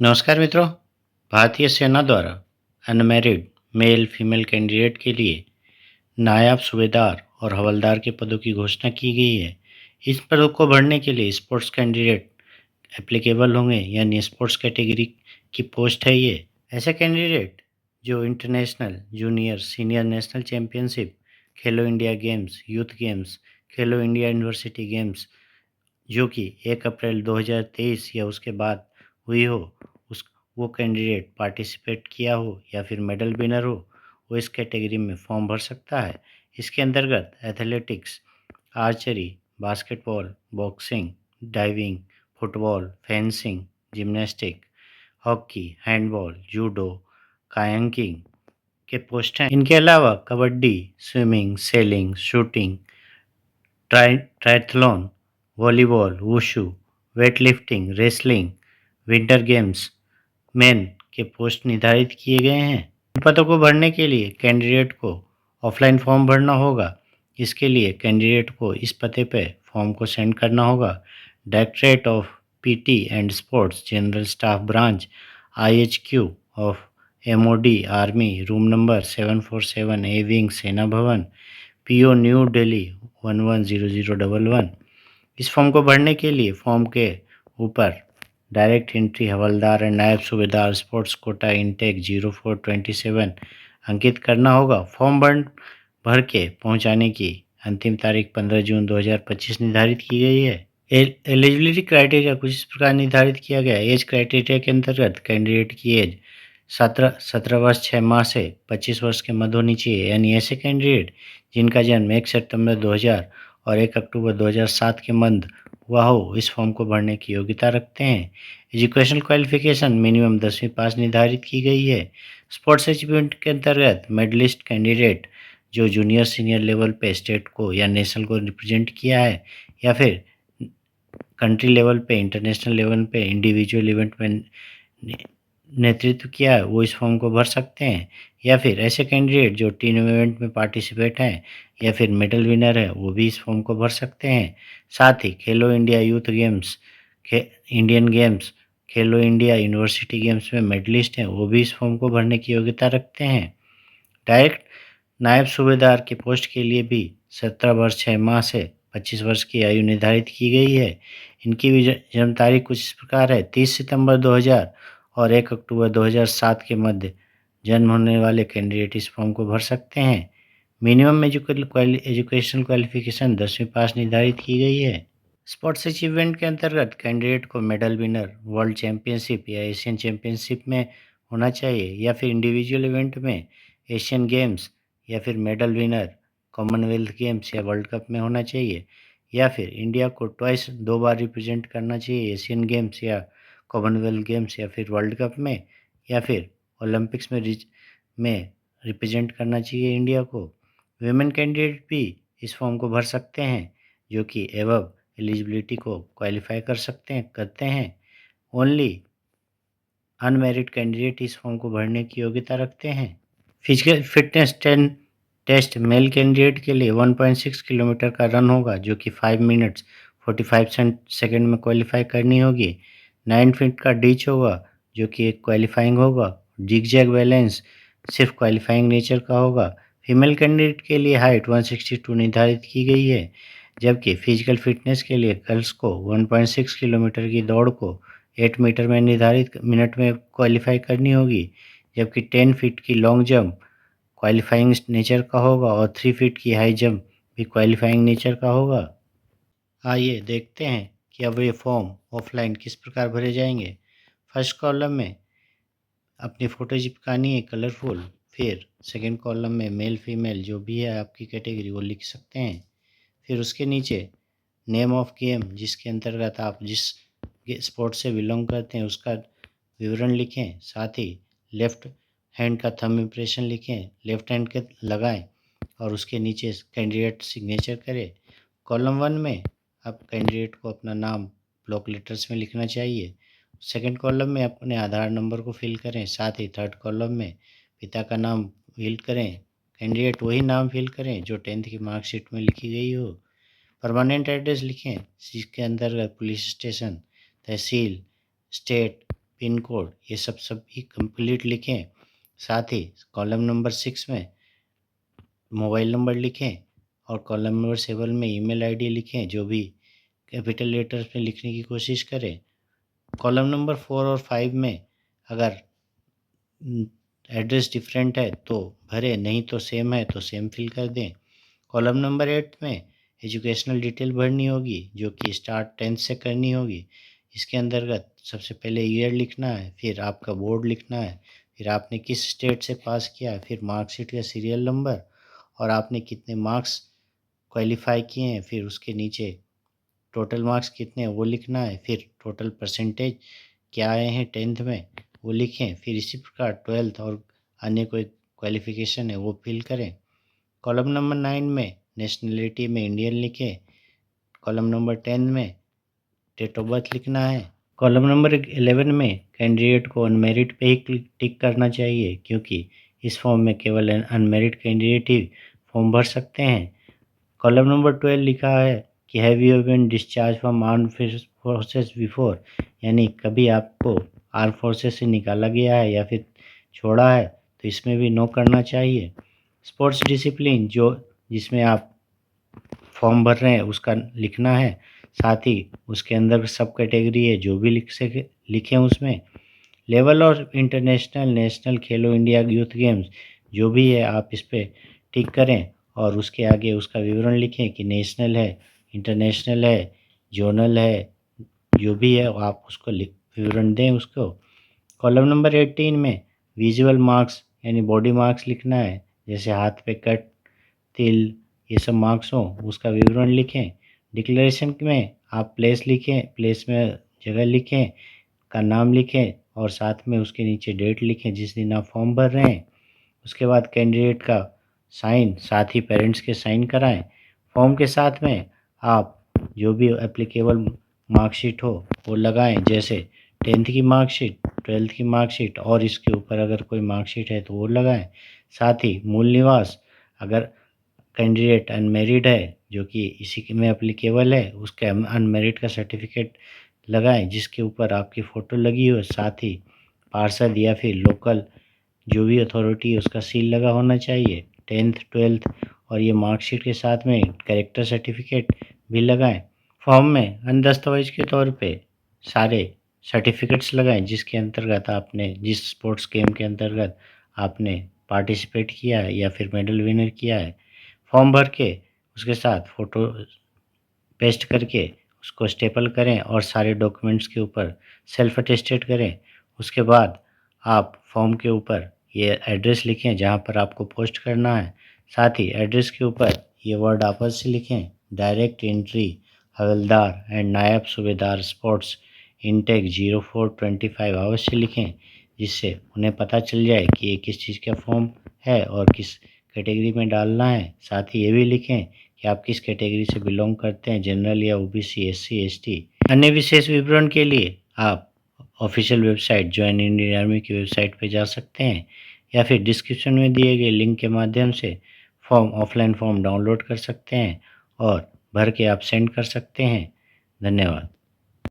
नमस्कार मित्रों। भारतीय सेना द्वारा अनमैरिड मेल फीमेल कैंडिडेट के लिए नायब सूबेदार और हवलदार के पदों की घोषणा की गई है। इस पदों को भरने के लिए स्पोर्ट्स कैंडिडेट एप्लीकेबल होंगे, यानी स्पोर्ट्स कैटेगरी की पोस्ट है ये। ऐसे कैंडिडेट जो international junior senior national championship, खेलो इंडिया गेम्स, यूथ गेम्स, खेलो इंडिया यूनिवर्सिटी गेम्स जो कि 1 अप्रैल 2023 या उसके बाद हुई हो, उस वो कैंडिडेट पार्टिसिपेट किया हो या फिर मेडल विनर हो, वो इस कैटेगरी में फॉर्म भर सकता है। इसके अंतर्गत athletics, archery, basketball, boxing, diving, football, fencing, gymnastic, hockey, handball, judo, kayaking के पोस्ट हैं। इनके अलावा kabaddi, swimming, sailing, shooting, triathlon, volleyball, wushu, weightlifting, wrestling, winter games men के पोस्ट निर्धारित किए गए हैं। इन पदों को भरने के लिए कैंडिडेट को ऑफलाइन फॉर्म भरना होगा। इसके लिए कैंडिडेट को इस पते पे फॉर्म को सेंड करना होगा: directorate of PT and sports, general staff branch, IHQ of MoD army, room number 747 A wing, Sena Bhavan, PO new Delhi 110011। इस फॉर्म को भरने के लिए फॉर्म के ऊपर डायरेक्ट एंट्री हवलदार एंड नायब सूबेदार स्पोर्ट्स कोटा इनटेक 0427 अंकित करना होगा। फॉर्म भर के पहुंचाने की अंतिम तारीख 15 जून 2025 निर्धारित की गई है। एलिजिबिलिटी क्राइटेरिया कुछ इस प्रकार निर्धारित किया गया है। एज क्राइटेरिया के अंतर्गत कैंडिडेट की एज 17 वर्ष 6 माह से 25 वर्ष के मध्य होनी चाहिए, यानी ऐसे कैंडिडेट जिनका जन्म 1 सितंबर 2000 और 1 अक्टूबर 2007 के मध्य हुआ हो, इस फॉर्म को भरने की योग्यता रखते हैं। एजुकेशनल क्वालिफिकेशन मिनिमम 10वीं पास निर्धारित की गई है। स्पोर्ट्स अचीवमेंट के अंतर्गत मेडलिस्ट कैंडिडेट जो जूनियर सीनियर लेवल पे स्टेट को या नेशनल को रिप्रेजेंट किया है या फिर कंट्री लेवल पे, इंटरनेशनल लेवल पे इंडिविजुअल इवेंट में नेतृत्व किया है, वो इस फॉर्म को भर सकते हैं। या फिर ऐसे कैंडिडेट जो टीम इवेंट में पार्टिसिपेट हैं या फिर मेडल विनर है, वो भी इस फॉर्म को भर सकते हैं। साथ ही खेलो India youth games, Indian games, खेलो इंडिया यूनिवर्सिटी गेम्स में मेडलिस्ट हैं, वो भी इस फॉर्म को भरने की योग्यता रखते हैं। डायरेक्ट नायब सूबेदार की पोस्ट के लिए भी 17 वर्ष 6 माह से 25 वर्ष की आयु निर्धारित की गई है। इनकी भी जन्म तारीख कुछ इस प्रकार है: 30 सितंबर 2000 और 1 अक्टूबर 2007 के मध्य जन्म होने वाले कैंडिडेट इस फॉर्म को भर सकते हैं। मिनिमम एजुकेशनल क्वालिफिकेशन 10वीं पास निर्धारित की गई है। स्पोर्ट्स अचीवमेंट के अंतर्गत कैंडिडेट को मेडल विनर वर्ल्ड चैंपियनशिप या एशियन चैंपियनशिप में होना चाहिए, या फिर इंडिविजुअल इवेंट में एशियन गेम्स, या फिर मेडल विनर कॉमनवेल्थ गेम्स या वर्ल्ड कप में होना चाहिए, या फिर इंडिया को ट्वाइस 2 बार रिप्रेजेंट करना चाहिए एशियन गेम्स या कॉमनवेल्थ गेम्स या फिर वर्ल्ड कप में, या फिर ओलंपिक्स में रिप्रेजेंट करना चाहिए इंडिया को। विमेन कैंडिडेट भी इस फॉर्म को भर सकते हैं जो कि एवब एलिजिबिलिटी को क्वालिफाई करते हैं। ओनली अनमैरिड कैंडिडेट इस फॉर्म को भरने की योग्यता रखते हैं। Physical fitness test male candidate के लिए 1.6 किलोमीटर का रन होगा जो कि 5 मिनट्स 45 सेकेंड में क्वालिफाई करनी होगी। 9 फीट का डिच होगा जो कि एक क्वालिफाइंग होगा। जिग जैग बैलेंस सिर्फ क्वालिफाइंग नेचर का होगा। फीमेल कैंडिडेट के लिए हाइट 162 निर्धारित की गई है, जबकि फिजिकल फिटनेस के लिए गर्ल्स को 1.6 किलोमीटर की दौड़ को 8 मीटर में निर्धारित मिनट में क्वालिफाई करनी होगी, जबकि 10 फीट की लॉन्ग जंप क्वालिफाइंग नेचर का होगा और 3 फीट की हाई जंप भी क्वालिफाइंग नेचर का होगा। आइए देखते हैं कि अब ये फॉर्म ऑफलाइन किस प्रकार भरे जाएंगे। फर्स्ट कॉलम में अपनी फ़ोटो चिपकानी है कलरफुल। फिर सेकंड कॉलम में मेल फीमेल जो भी है आपकी कैटेगरी वो लिख सकते हैं। फिर उसके नीचे नेम ऑफ गेम जिसके अंतर्गत आप जिस स्पोर्ट से बिलोंग करते हैं उसका विवरण लिखें। साथ ही लेफ़्ट हैंड का थंब इम्प्रेशन लिखें, लेफ़्ट हैंड के लगाएं और उसके नीचे कैंडिडेट सिग्नेचर करें। कॉलम 1 में आप कैंडिडेट को अपना नाम ब्लॉक लेटर्स में लिखना चाहिए। सेकंड कॉलम में अपने आधार नंबर को फिल करें। साथ ही थर्ड कॉलम में पिता का नाम फिल करें। कैंडिडेट वही नाम फिल करें जो 10th की मार्कशीट में लिखी गई हो। परमानेंट एड्रेस लिखें जिसके अंतर्गत पुलिस स्टेशन, तहसील, स्टेट, पिन कोड, ये सब भी कंप्लीट लिखें। साथ ही कॉलम नंबर 6 में मोबाइल नंबर लिखें और कॉलम नंबर 7 में ईमेल आईडी लिखें, जो भी कैपिटल लेटर्स में लिखने की कोशिश करें। कॉलम नंबर 4 और 5 में अगर एड्रेस डिफरेंट है तो भरें, नहीं तो सेम है तो सेम फिल कर दें। कॉलम नंबर 8 में एजुकेशनल डिटेल भरनी होगी, जो कि स्टार्ट 10th से करनी होगी। इसके अंतर्गत सबसे पहले ईयर लिखना है, फिर आपका बोर्ड लिखना है, फिर आपने किस स्टेट से पास किया है, फिर मार्कशीट का सीरियल नंबर और आपने कितने मार्क्स क्वालिफाई किए हैं, फिर उसके नीचे टोटल मार्क्स कितने हैं वो लिखना है, फिर टोटल परसेंटेज क्या आए हैं 10th में वो लिखें। फिर इसी प्रकार 12th और अन्य कोई क्वालिफिकेशन है वो फिल करें। कॉलम नंबर 9 में नेशनलिटी में इंडियन लिखें। कॉलम नंबर 10 में डेट ऑफ बर्थ लिखना है। कॉलम नंबर 11 में कैंडिडेट को अनमेरिड पे ही टिक करना चाहिए, क्योंकि इस फॉर्म में केवल अनमेरिड कैंडिडेट ही फॉर्म भर सकते हैं। कॉलम नंबर 12 लिखा है कि have you been discharge from arm forces before, यानी कभी आपको आर्म फोर्सेस से निकाला गया है या फिर छोड़ा है, तो इसमें भी नो करना चाहिए। स्पोर्ट्स डिसिप्लिन जो जिसमें आप फॉर्म भर रहे हैं उसका लिखना है, साथ ही उसके अंदर सब कैटेगरी है जो भी लिखें उसमें। लेवल और इंटरनेशनल नेशनल खेलो इंडिया यूथ गेम्स जो भी है आप इस पर टिक करें और उसके आगे उसका विवरण लिखें कि नेशनल है, इंटरनेशनल है, जोनल है, जो भी है आप उसको विवरण दें उसको। कॉलम नंबर 18 में विजुअल मार्क्स यानी बॉडी मार्क्स लिखना है, जैसे हाथ पे कट, तिल, ये सब मार्क्स हों उसका विवरण लिखें। डिक्लेरेशन में आप प्लेस लिखें, प्लेस में जगह लिखें, का नाम लिखें और साथ में उसके नीचे डेट लिखें जिस दिन आप फॉर्म भर रहे हैं। उसके बाद कैंडिडेट का साइन, साथ ही पेरेंट्स के साइन कराएं। फॉर्म के साथ में आप जो भी एप्लीकेबल मार्कशीट हो वो लगाएं, जैसे 10th की मार्कशीट, 12th की मार्कशीट और इसके ऊपर अगर कोई मार्कशीट है तो वो लगाएं। साथ ही मूल निवास, अगर कैंडिडेट अनमेरिड है जो कि इसी में एप्लीकेबल है, उसके अनमेरिड का सर्टिफिकेट लगाएं जिसके ऊपर आपकी फ़ोटो लगी हो, साथ ही पार्षद या फिर लोकल जो भी अथॉरिटी है उसका सील लगा होना चाहिए। 10th 12th और ये मार्कशीट के साथ में कैरेक्टर सर्टिफिकेट भी लगाएं। फॉर्म में अन्य दस्तावेज के तौर पे सारे सर्टिफिकेट्स लगाएं जिसके अंतर्गत आपने जिस स्पोर्ट्स गेम के अंतर्गत आपने पार्टिसिपेट किया है या फिर मेडल विनर किया है। फॉर्म भर के उसके साथ फ़ोटो पेस्ट करके उसको स्टेपल करें और सारे डॉक्यूमेंट्स के ऊपर सेल्फ अटेस्टेड करें। उसके बाद आप फॉर्म के ऊपर ये एड्रेस लिखें जहाँ पर आपको पोस्ट करना है। साथ ही एड्रेस के ऊपर ये वर्ड आपस से लिखें, डायरेक्ट एंट्री हवलदार एंड नायब सूबेदार स्पोर्ट्स इनटेक 0425 अवश्य लिखें, जिससे उन्हें पता चल जाए कि ये किस चीज़ का फॉर्म है और किस कैटेगरी में डालना है। साथ ही ये भी लिखें कि आप किस कैटेगरी से बिलोंग करते हैं, जनरल या ओबीसी, एससी, एसटी। अन्य विशेष विवरण के लिए आप official website join Indian army की वेबसाइट पर जा सकते हैं या फिर डिस्क्रिप्शन में दिए गए लिंक के माध्यम से ऑफलाइन फॉर्म डाउनलोड कर सकते हैं और भर के आप सेंड कर सकते हैं। धन्यवाद।